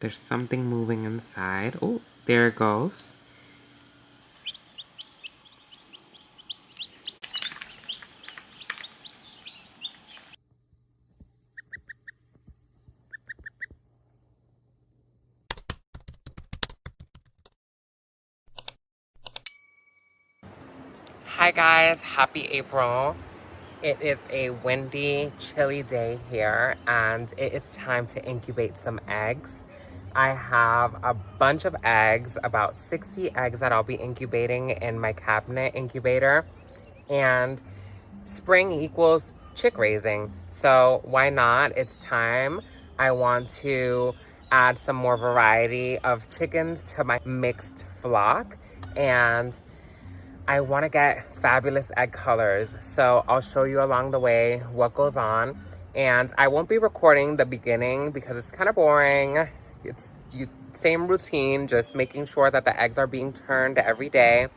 There's something moving inside. Oh, there it goes. Hi guys, happy April. It is a windy, chilly day here, and it is time to incubate some eggs. I have a bunch of eggs, about 60 eggs that I'll be incubating in my cabinet incubator. And spring equals chick raising. So why not? It's time. I want to add some more variety of chickens to my mixed flock. And I want to get fabulous egg colors. So I'll show you along the way what goes on. And I won't be recording the beginning because it's kind of boring. It's same routine, just making sure that the eggs are being turned every day.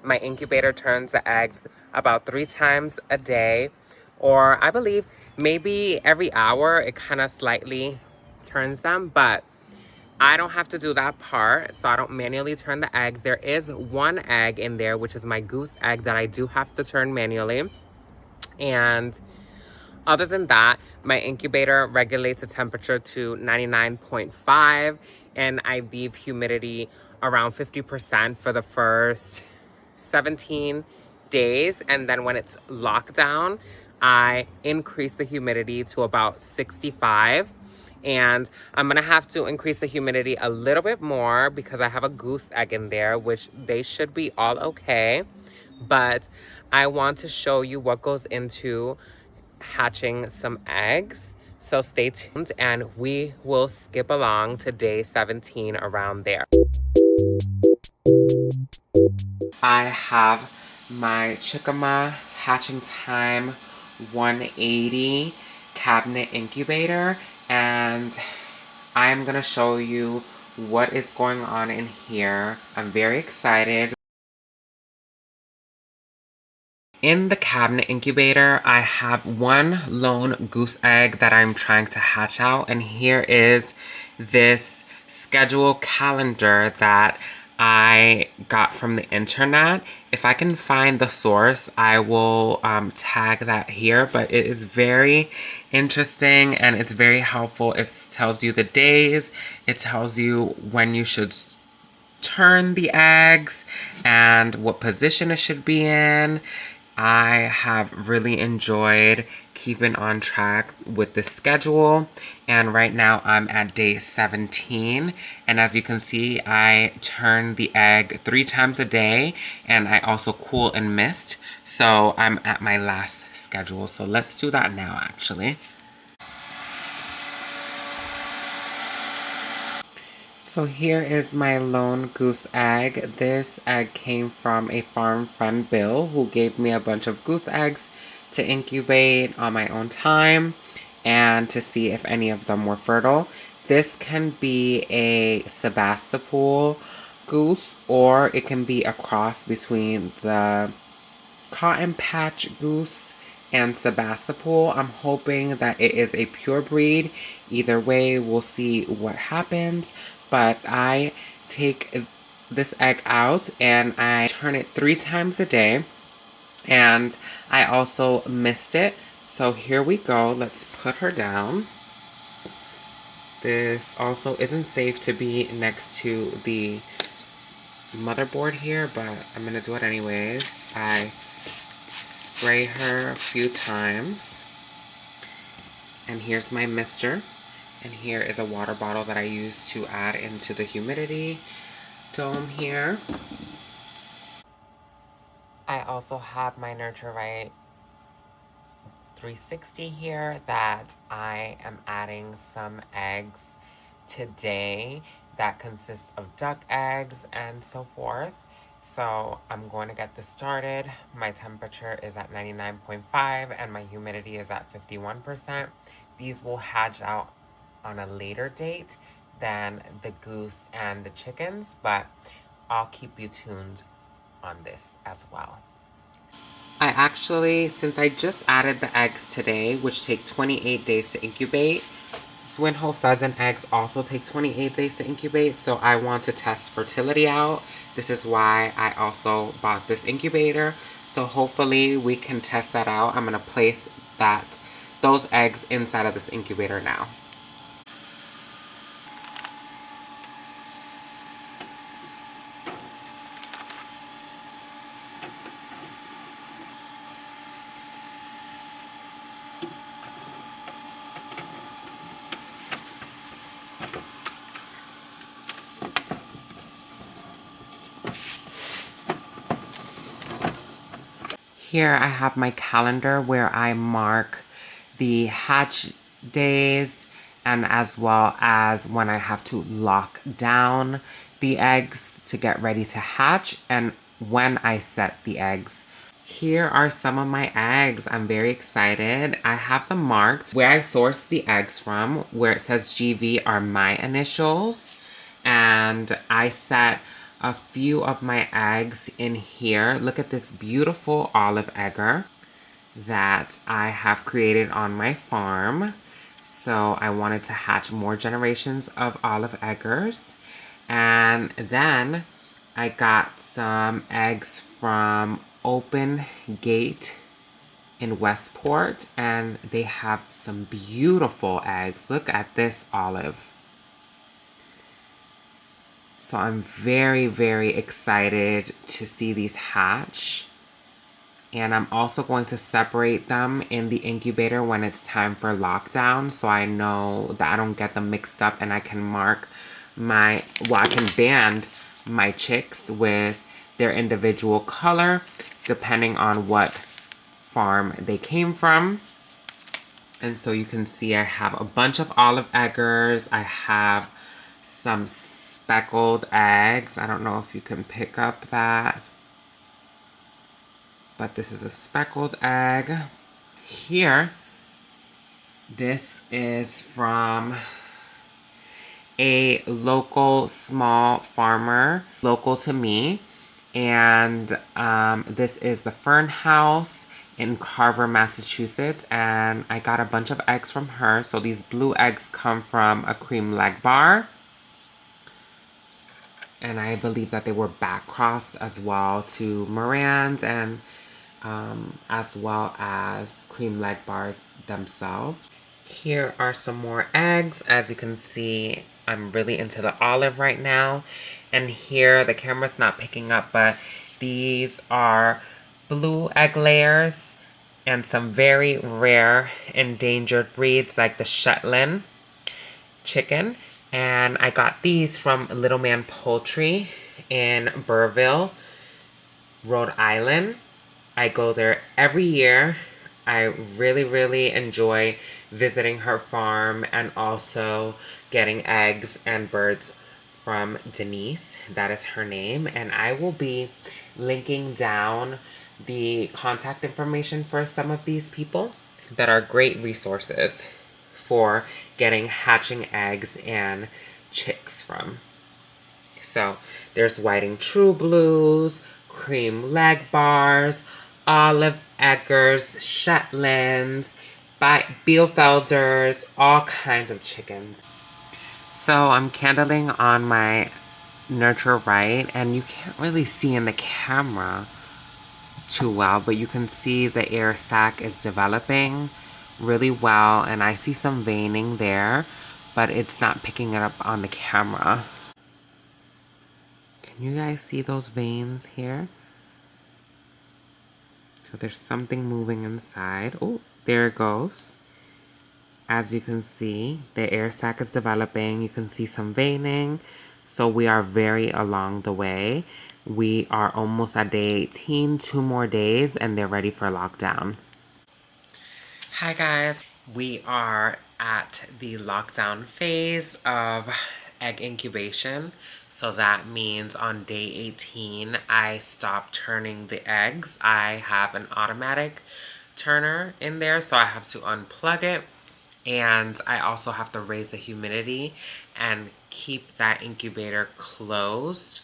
My incubator turns the eggs about 3 times a day, or I believe maybe every hour it kind of slightly turns them, but I don't have to do that part, so I don't manually turn the eggs. There is one egg in there, which is my goose egg, that I do have to turn manually. And other than that, my incubator regulates the temperature to 99.5, and I leave humidity around 50% for the first 17 days. And then when it's locked down, I increase the humidity to about 65. And I'm gonna have to increase the humidity a little bit more because I have a goose egg in there, which they should be all okay. But I want to show you what goes into hatching some eggs. So stay tuned and we will skip along to day 17 around there. I have my Chickama Hatching Time 180 cabinet incubator, and I'm gonna show you what is going on in here. I'm very excited. In the cabinet incubator, I have one lone goose egg that I'm trying to hatch out, and here is this schedule calendar that I got from the internet. If I can find the source, I will tag that here, but it is very interesting and it's very helpful. It tells you the days, it tells you when you should turn the eggs and what position it should be in. I have really enjoyed keeping on track with the schedule, and right now I'm at day 17, and as you can see, I turn the egg 3 times a day, and I also cool and mist, so I'm at my last schedule. So let's do that now actually. So here is my lone goose egg. This egg came from a farm friend, Bill, who gave me a bunch of goose eggs to incubate on my own time and to see if any of them were fertile. This can be a Sebastopol goose, or it can be a cross between the cotton patch goose and Sebastopol. I'm hoping that it is a pure breed. Either way, we'll see what happens. But I take this egg out and I turn it 3 times a day. And I also mist it. So here we go. Let's put her down. This also isn't safe to be next to the motherboard here, but I'm gonna do it anyways. I spray her a few times. And here's my mister. And here is a water bottle that I use to add into the humidity dome here. I also have my Nurture Right 360 here that I am adding some eggs today that consist of duck eggs and so forth. So I'm going to get this started. My temperature is at 99.5 and my humidity is at 51%. These will hatch out on a later date than the goose and the chickens, but I'll keep you tuned on this as well. I actually, since I just added the eggs today, which take 28 days to incubate, Swin Whole Pheasant eggs also take 28 days to incubate, so I want to test fertility out. This is why I also bought this incubator. So hopefully we can test that out. I'm gonna place those eggs inside of this incubator now. Here I have my calendar where I mark the hatch days and as well as when I have to lock down the eggs to get ready to hatch and when I set the eggs. Here are some of my eggs. I'm very excited. I have them marked. Where I sourced the eggs from, where it says GV, are my initials. And I set a few of my eggs in here. Look at this beautiful olive egger that I have created on my farm. So I wanted to hatch more generations of olive eggers. And then I got some eggs from Open Gate in Westport, and they have some beautiful eggs. Look at this olive. So I'm very, very excited to see these hatch. And I'm also going to separate them in the incubator when it's time for lockdown, so I know that I don't get them mixed up and I can mark I can band my chicks with their individual color depending on what farm they came from. And so you can see I have a bunch of olive eggers. I have some speckled eggs. I don't know if you can pick up that, but this is a speckled egg. Here, this is from a local small farmer, local to me. And this is the Fern House in Carver, Massachusetts. And I got a bunch of eggs from her. So these blue eggs come from a cream leg bar. And I believe that they were back crossed as well to Morans and as well as cream leg bars themselves. Here are some more eggs. As you can see, I'm really into the olive right now. And here, the camera's not picking up, but these are blue egg layers and some very rare endangered breeds like the Shetland chicken. And I got these from Little Man Poultry in Burville, Rhode Island. I go there every year. I really, really enjoy visiting her farm and also getting eggs and birds from Denise. That is her name. And I will be linking down the contact information for some of these people that are great resources for getting hatching eggs and chicks from. So there's Whiting True Blues, cream leg bars, olive eggers, Shetlands, Bielefelders, all kinds of chickens. So I'm candling on my nurture right, and you can't really see in the camera too well, but you can see the air sac is developing really well, and I see some veining there, but it's not picking it up on the camera. Can you guys see those veins here? So there's something moving inside. Oh, there it goes. As you can see, the air sac is developing. You can see some veining. So we are very along the way. We are almost at day 18, 2 more days, and they're ready for lockdown. Hi guys, we are at the lockdown phase of egg incubation. So that means on day 18, I stop turning the eggs. I have an automatic turner in there, so I have to unplug it. And I also have to raise the humidity and keep that incubator closed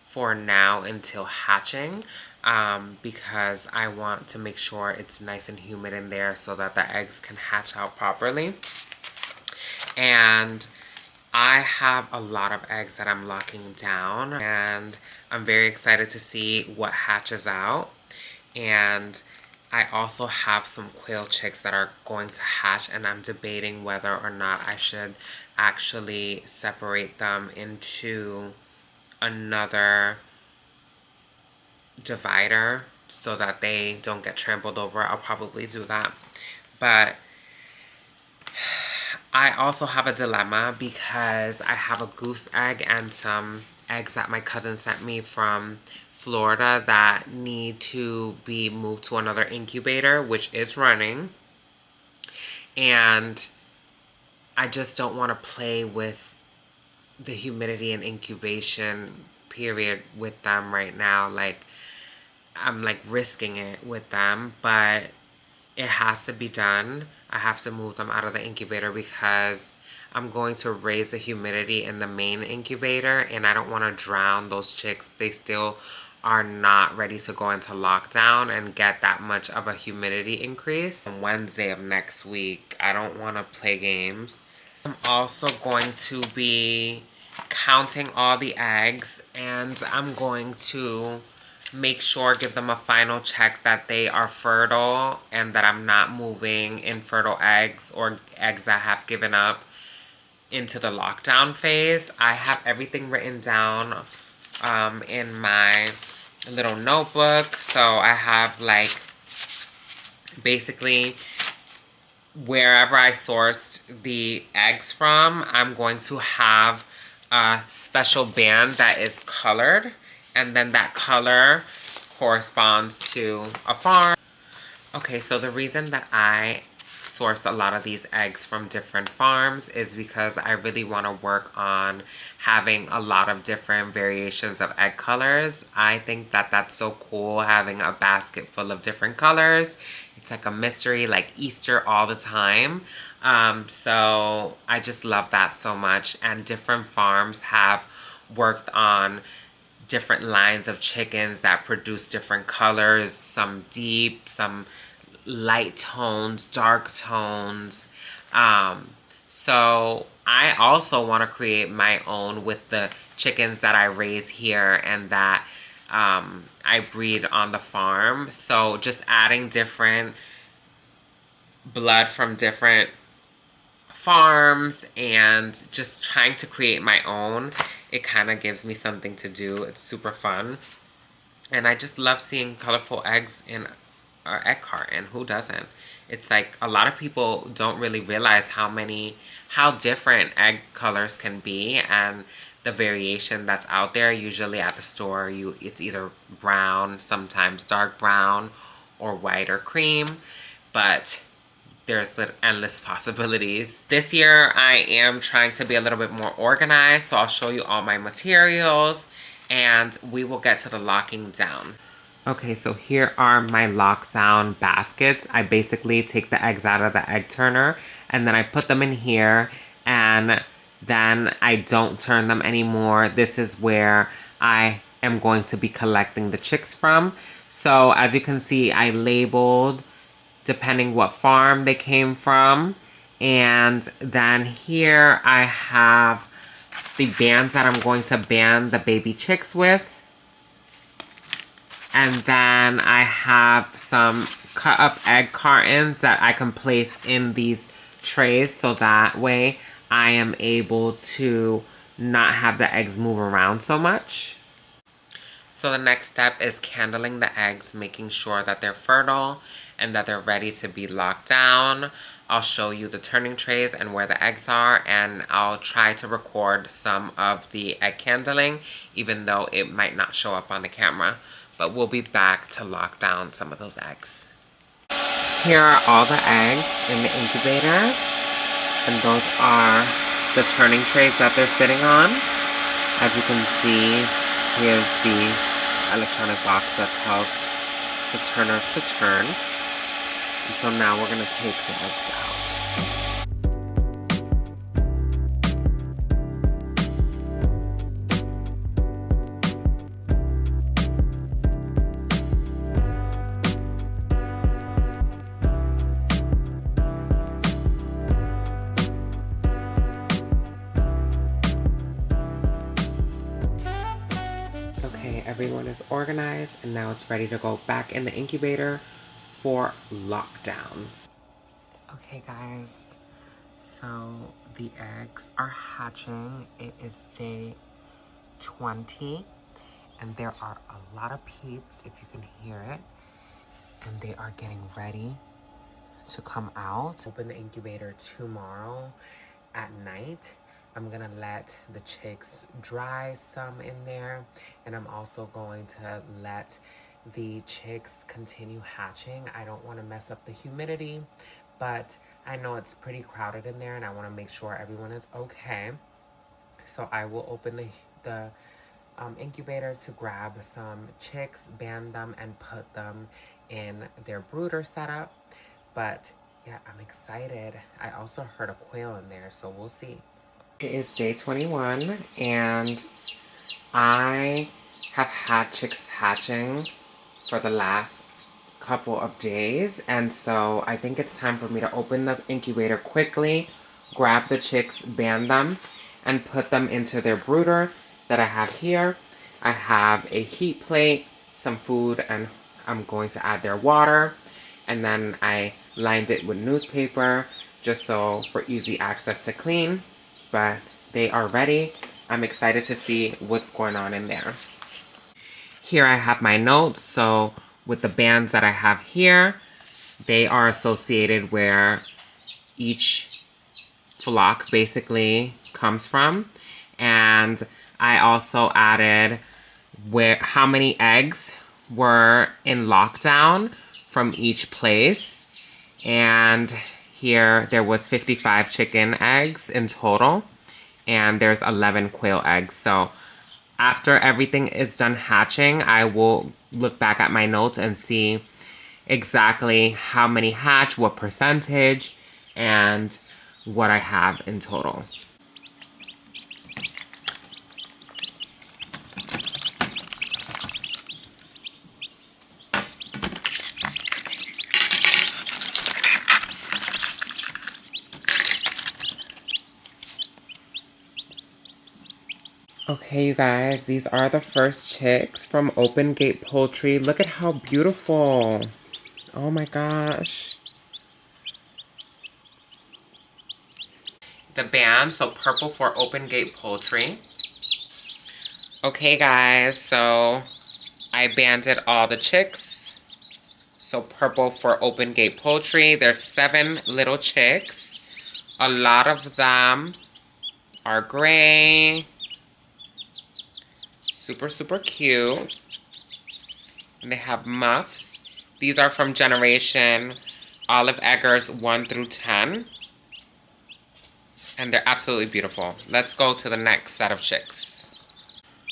for now until hatching. Because I want to make sure it's nice and humid in there so that the eggs can hatch out properly. And I have a lot of eggs that I'm locking down, and I'm very excited to see what hatches out. And I also have some quail chicks that are going to hatch, and I'm debating whether or not I should actually separate them into another divider so that they don't get trampled over. I'll probably do that. But I also have a dilemma because I have a goose egg and some eggs that my cousin sent me from Florida that need to be moved to another incubator, which is running. And I just don't want to play with the humidity and incubation period with them right now. Like, I'm like risking it with them, but it has to be done. I have to move them out of the incubator because I'm going to raise the humidity in the main incubator, and I don't want to drown those chicks. They still are not ready to go into lockdown and get that much of a humidity increase. On Wednesday of next week, I don't want to play games. I'm also going to be counting all the eggs, and I'm going to make sure, give them a final check that they are fertile and that I'm not moving infertile eggs or eggs that have given up into the lockdown phase. I have everything written down in my little notebook. So I have like basically wherever I sourced the eggs from, I'm going to have a special band that is colored, and then that color corresponds to a farm. Okay, so the reason that I source a lot of these eggs from different farms is because I really want to work on having a lot of different variations of egg colors. I think that that's so cool, having a basket full of different colors. It's like a mystery, like Easter all the time. So I just love that so much. And different farms have worked on different lines of chickens that produce different colors, some deep, some light tones, dark tones. So I also want to create my own with the chickens that I raise here and that I breed on the farm. So just adding different blood from different farms and just trying to create my own. It kind of gives me something to do. It's super fun. And I just love seeing colorful eggs in our egg carton. Who doesn't? It's like a lot of people don't really realize how different egg colors can be, and the variation that's out there. Usually at the store, it's either brown, sometimes dark brown, or white or cream, but there's endless possibilities. This year, I am trying to be a little bit more organized, so I'll show you all my materials, and we will get to the locking down. Okay, so here are my lockdown baskets. I basically take the eggs out of the egg turner, and then I put them in here, and then I don't turn them anymore. This is where I am going to be collecting the chicks from. So as you can see, I labeled depending what farm they came from. And then here I have the bands that I'm going to band the baby chicks with. And then I have some cut up egg cartons that I can place in these trays, so that way I am able to not have the eggs move around so much. So the next step is candling the eggs, making sure that they're fertile and that they're ready to be locked down. I'll show you the turning trays and where the eggs are, and I'll try to record some of the egg candling, even though it might not show up on the camera. But we'll be back to lock down some of those eggs. Here are all the eggs in the incubator, and those are the turning trays that they're sitting on. As you can see, here's the electronic box that tells the turners to turn. And so now we're going to take the eggs out. everyone is organized and now it's ready to go back in the incubator for lockdown. Okay guys, so the eggs are hatching. It is day 20 and there are a lot of peeps, if you can hear it, and they are getting ready to come out. Open the incubator tomorrow at night. I'm gonna let the chicks dry some in there, and I'm also going to let the chicks continue hatching. I don't want to mess up the humidity, but I know it's pretty crowded in there and I want to make sure everyone is okay. So I will open the incubator to grab some chicks, band them, and put them in their brooder setup. But yeah, I'm excited. I also heard a quail in there, so we'll see. It is day 21, and I have had chicks hatching for the last couple of days, and so I think it's time for me to open the incubator quickly, grab the chicks, band them, and put them into their brooder that I have here. I have a heat plate, some food, and I'm going to add their water, and then I lined it with newspaper just so for easy access to clean. But they are ready. I'm excited to see what's going on in there. Here I have my notes. So with the bands that I have here, they are associated where each flock basically comes from. And I also added how many eggs were in lockdown from each place. And here there was 55 chicken eggs in total, and there's 11 quail eggs. So after everything is done hatching, I will look back at my notes and see exactly how many hatch, what percentage, and what I have in total. Okay, you guys, these are the first chicks from Open Gate Poultry. Look at how beautiful. Oh my gosh. The band, so purple for Open Gate Poultry. Okay, guys, so I banded all the chicks. So purple for Open Gate Poultry. There's 7 little chicks. A lot of them are gray. Super, super cute. And they have muffs. These are from generation Olive Eggers 1 through 10. And they're absolutely beautiful. Let's go to the next set of chicks.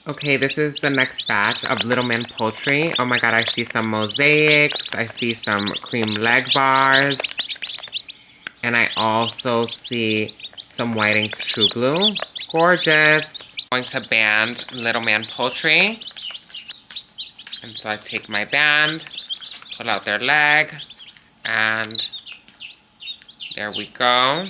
Okay, this is the next batch of Little Man Poultry. Oh my god, I see some mosaics. I see some cream leg bars. And I also see some Whiting's True Blue. Gorgeous. I'm going to band Little Man Poultry. And so I take my band, pull out their leg, and there we go.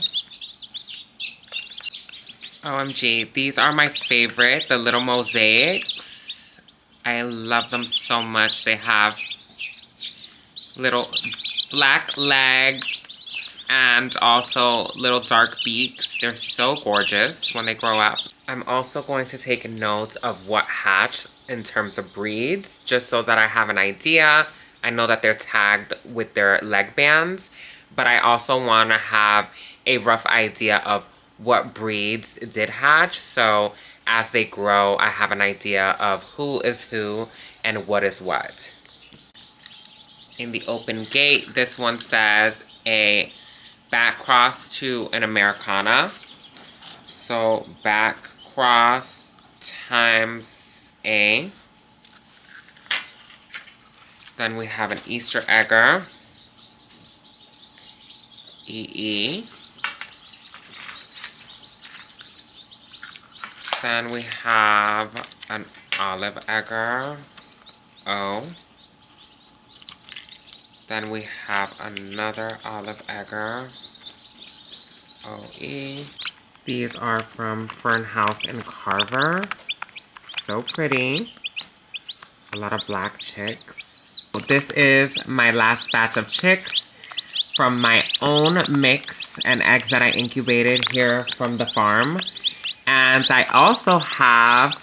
OMG, these are my favorite, the little mosaics. I love them so much. They have little black legs and also little dark beaks. They're so gorgeous when they grow up. I'm also going to take notes of what hatched in terms of breeds, just so that I have an idea. I know that they're tagged with their leg bands, but I also want to have a rough idea of what breeds did hatch, so as they grow, I have an idea of who is who and what is what. In the open gate, this one says a back cross to an Americana. So back cross times A. Then we have an Easter egger. EE. Then we have an olive egger. O. Then we have another olive egger. OE. These are from Fern House and Carver. So pretty. A lot of black chicks. This is my last batch of chicks from my own mix and eggs that I incubated here from the farm. And I also have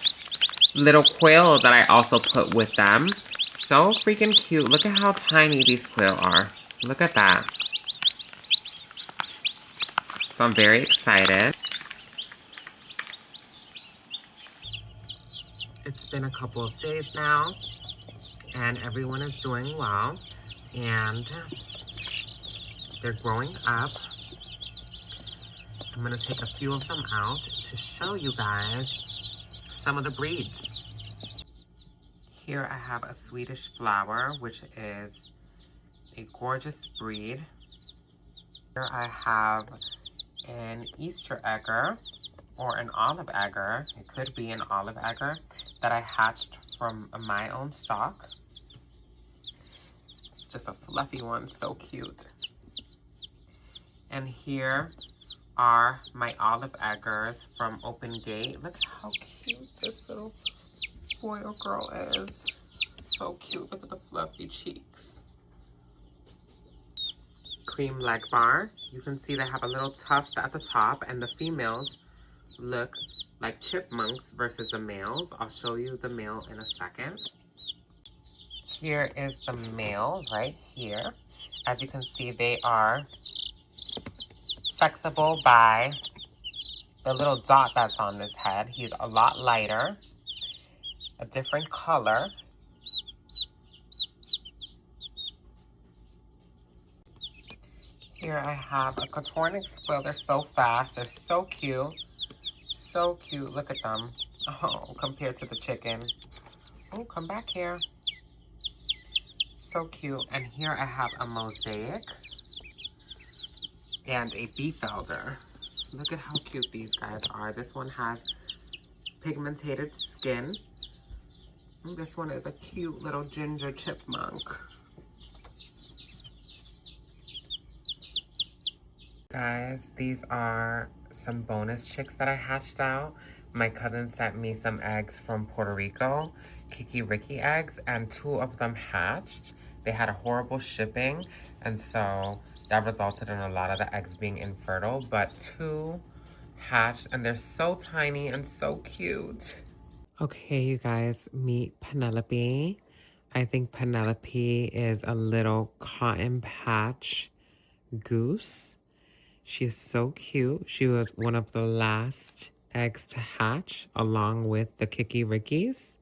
little quail that I also put with them. So freaking cute. Look at how tiny these quail are. Look at that. So I'm very excited. It's been a couple of days now, and everyone is doing well, and they're growing up. I'm gonna take a few of them out to show you guys some of the breeds. Here I have a Swedish flower, which is a gorgeous breed. Here I have an Easter egger, or an olive egger. It could be an olive egger that I hatched from my own stock. It's just a fluffy one, so cute. And here are my olive eggers from Open Gate. Look how cute this little boy or girl is. So cute. Look at the fluffy cheeks. Cream leg bar. You can see they have a little tuft at the top, and the females look like chipmunks versus the males. I'll show you the male in a second. Here is the male right here. As you can see, they are sexable by the little dot that's on his head. He's a lot lighter, a different color. Here I have a Cotornic squirrel. They're so fast. They're so cute. So cute. Look at them. Oh, compared to the chicken. Oh, come back here. So cute. And here I have a mosaic and a beefelder. Look at how cute these guys are. This one has pigmented skin. And this one is a cute little ginger chipmunk. Guys, these are some bonus chicks that I hatched out. My cousin sent me some eggs from Puerto Rico, Kiki Ricky eggs, and 2 of them hatched. They had a horrible shipping, and so that resulted in a lot of the eggs being infertile, but 2 hatched, and they're so tiny and so cute. Okay, you guys, meet Penelope. I think Penelope is a little cotton patch goose. She is so cute. She was one of the last eggs to hatch along with the Kiki Rickies.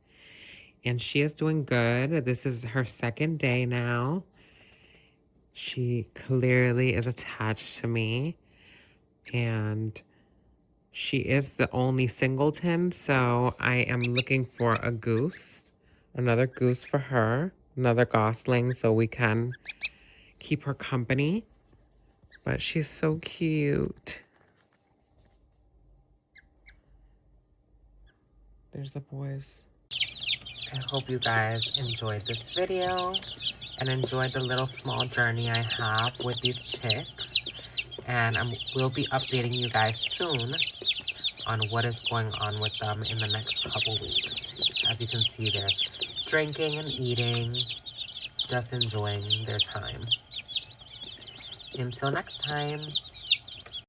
And she is doing good. This is her 2nd day now. She clearly is attached to me. And she is the only singleton, so I am looking for a goose. Another goose for her. Another gosling so we can keep her company. But she's so cute. There's the boys. I hope you guys enjoyed this video and enjoyed the little small journey I have with these chicks. And we'll be updating you guys soon on what is going on with them in the next couple weeks. As you can see, they're drinking and eating, just enjoying their time. Until next time.